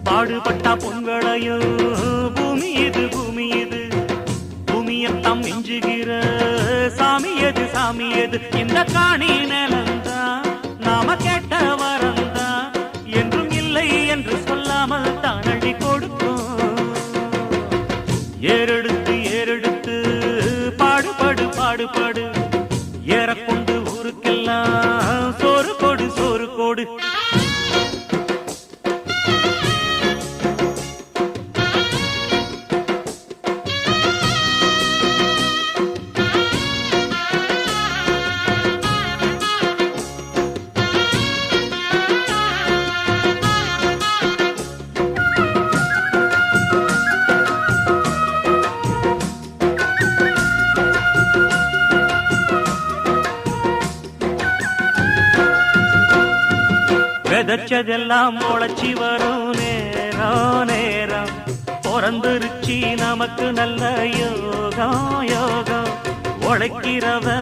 பாடுபட்டா பொங்கலையும் பூமி இது பூமி இது பூமியத்தம் மிஞ்சுகிற சாமி எது சாமி எது இந்த காணி நிலந்தான் நாம கேட்ட வரந்தான் என்றும் இல்லை என்று சொல்லாமல் தான் அள்ளி கொடுக்கும் ஏறெடுத்து ஏறெடுத்து பாடுபடு பாடுபடு ஏறக்கொண்டு ஊருக்கெல்லாம் சோறு கொடு சோறு கொடு விதைச்சதெல்லாம் முளைச்சி வரும் நேரம் நேரம் பிறந்துருச்சி நமக்கு நல்ல யோகம் யோகம் உழைக்கிறவ